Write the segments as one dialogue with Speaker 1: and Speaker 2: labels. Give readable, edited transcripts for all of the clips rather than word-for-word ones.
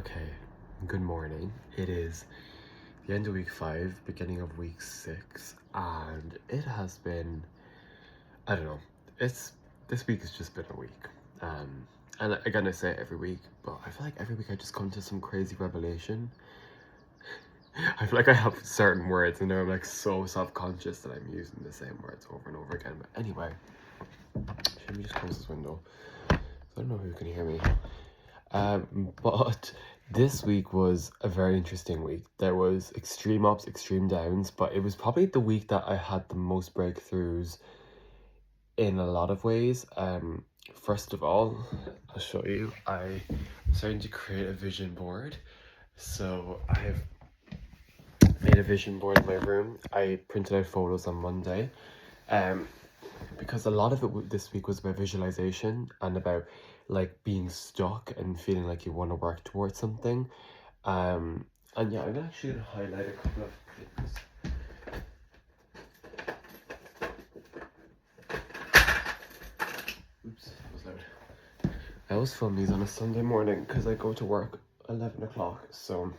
Speaker 1: Okay, good morning. It is the end of week 5, beginning of week 6, and it has been, I don't know, this week has just been a week. And again, I say it every week, but I feel like every week I just come to some crazy revelation. I feel like I have certain words and now I'm like so self-conscious that I'm using the same words over and over again. But anyway, let me just close this window. So I don't know who can hear me. But this week was a very interesting week. There was extreme ups, extreme downs, but it was probably the week that I had the most breakthroughs in a lot of ways. First of all, I'll show you. I'm starting to create a vision board. So I have made a vision board in my room. I printed out photos on Monday. Because a lot of it this week was about visualization and about like being stuck and feeling like you want to work towards something. And yeah, I'm actually gonna highlight a couple of things. Oops, that was loud. I always film these on a Sunday morning because I go to work 11 o'clock. So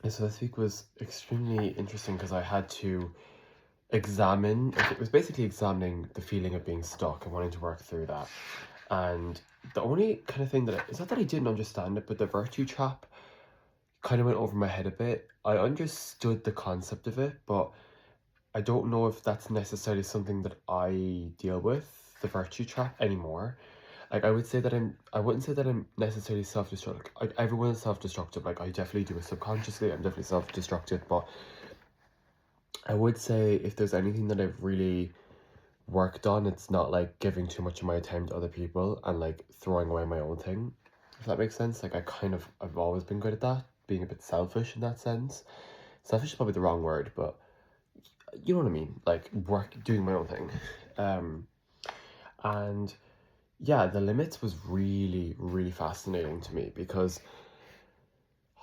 Speaker 1: so this week was extremely interesting because I had to examine, it was basically examining the feeling of being stuck and wanting to work through that. And the only kind of thing that it's not that I didn't understand it, but the virtue trap kind of went over my head a bit. I understood the concept of it, but I don't know if that's necessarily something that I deal with, the virtue trap, anymore. Like I wouldn't say that I'm necessarily self-destructive. Like everyone is self-destructive. Like I definitely do it subconsciously. I'm definitely self-destructive, but I would say if there's anything that I've really worked on, it's not like giving too much of my time to other people and like throwing away my own thing. If that makes sense. Like I've always been good at that, being a bit selfish in that sense. Selfish is probably the wrong word, but you know what I mean. Like doing my own thing. And yeah, the limits was really, really fascinating to me because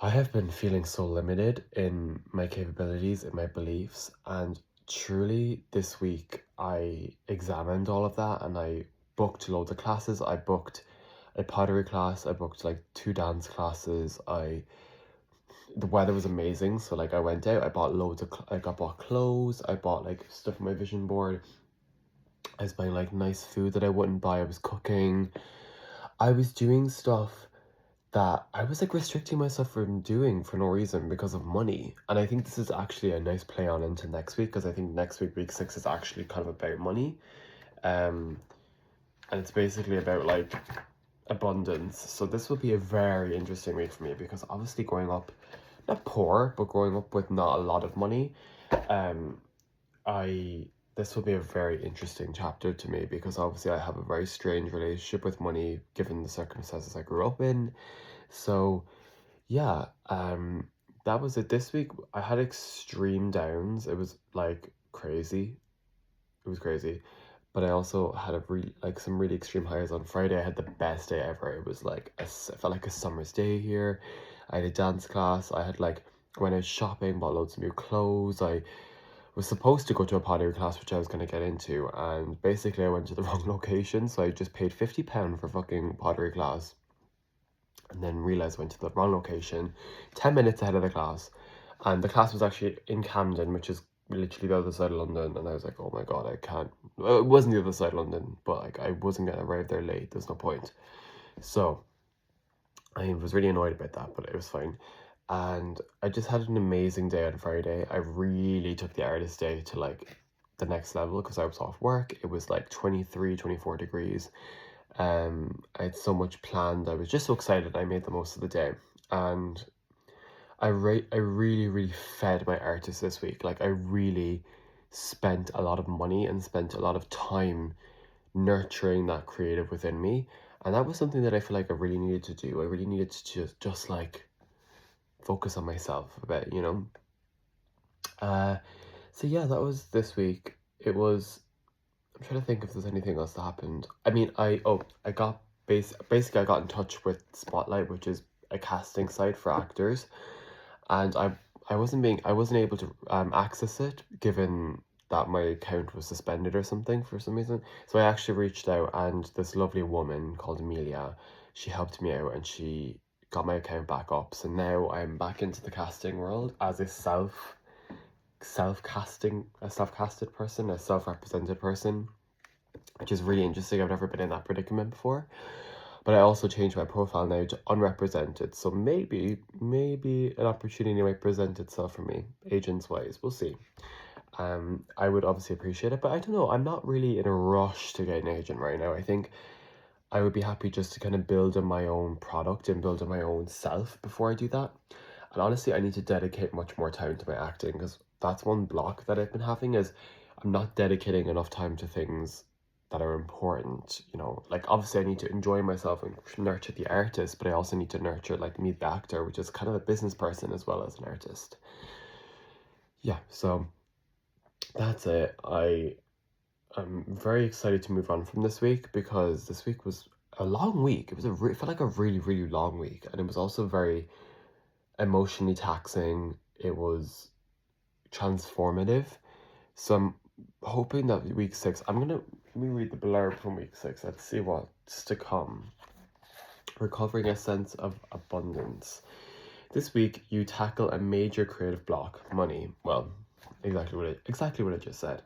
Speaker 1: I have been feeling so limited in my capabilities, in my beliefs, and truly this week I examined all of that and I booked loads of classes. I booked a pottery class, I booked like 2 dance classes. The weather was amazing, so like I went out, I bought bought clothes, I bought like stuff on my vision board. I was buying like nice food that I wouldn't buy. I was cooking. I was doing stuff that I was like restricting myself from doing for no reason because of money. And I think this is actually a nice play on into next week because I think next week, week 6, is actually kind of about money. And it's basically about like abundance. So this will be a very interesting week for me because obviously growing up, not poor, but growing up with not a lot of money, um, this will be a very interesting chapter to me because obviously I have a very strange relationship with money given the circumstances I grew up in. So yeah, that was it. This week I had extreme downs. It was like crazy. It was crazy. But I also had some really extreme highs on Friday. I had the best day ever. It was like it felt like a summer's day here. I had a dance class. I had like went out shopping, bought loads of new clothes. I was supposed to go to a pottery class, which I was gonna get into, and basically I went to the wrong location, so I just paid £50 for fucking pottery class and then realized I went to the wrong location 10 minutes ahead of the class. And the class was actually in Camden, which is literally the other side of London. And I was like, oh my God, I can't. Well, it wasn't the other side of London, but like I wasn't going to arrive there late. There's no point. So I was really annoyed about that, but it was fine. And I just had an amazing day on Friday. I really took the artist day to like the next level because I was off work. It was like 23, 24 degrees. I had so much planned. I was just so excited. I made the most of the day, and I really, really fed my artist this week. Like I really spent a lot of money and spent a lot of time nurturing that creative within me, and that was something that I feel like I really needed to do. I really needed to just like focus on myself a bit, you know. So yeah, that was this week. It was. I'm trying to think if there's anything else that happened. I mean, I got basically I got in touch with Spotlight, which is a casting site for actors, and I wasn't able to access it given that my account was suspended or something for some reason. So I actually reached out, and this lovely woman called Amelia, she helped me out and she got my account back up. So now I'm back into the casting world as a self-casted person, a self-represented person, which is really interesting. I've never been in that predicament before. But I also changed my profile now to unrepresented. So maybe an opportunity might present itself for me, agents wise. We'll see. I would obviously appreciate it, but I don't know. I'm not really in a rush to get an agent right now. I think I would be happy just to kind of build on my own product and build on my own self before I do that. And honestly, I need to dedicate much more time to my acting, because that's one block that I've been having, is I'm not dedicating enough time to things that are important. Like obviously I need to enjoy myself and nurture the artist, but I also need to nurture like me, the actor, which is kind of a business person as well as an artist. Yeah, so that's it. I'm very excited to move on from this week, because this week was a long week. It felt like a really, really long week, and it was also very emotionally taxing. It was transformative. So I'm hoping that week 6, let me read the blurb from week 6. Let's see what's to come. Recovering a sense of abundance. This week, you tackle a major creative block, money. Well, exactly what I just said.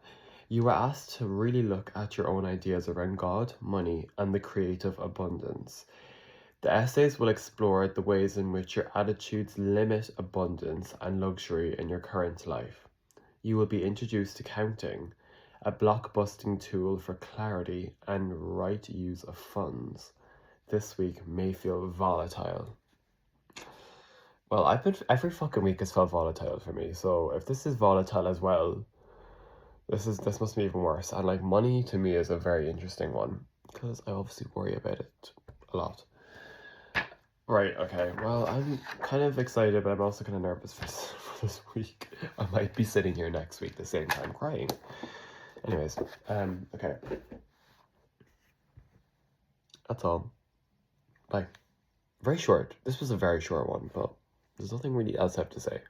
Speaker 1: You are asked to really look at your own ideas around God, money, and the creative abundance. The essays will explore the ways in which your attitudes limit abundance and luxury in your current life. You will be introduced to counting, a blockbusting tool for clarity and right use of funds. This week may feel volatile. Well, every fucking week has felt volatile for me. So if this is volatile as well, this must be even worse. And like money to me is a very interesting one, because I obviously worry about it a lot. Right, okay. Well, I'm kind of excited, but I'm also kind of nervous for this week. I might be sitting here next week the same time crying. Anyways, okay. That's all. Bye. Very short. This was a very short one, but there's nothing really else I have to say.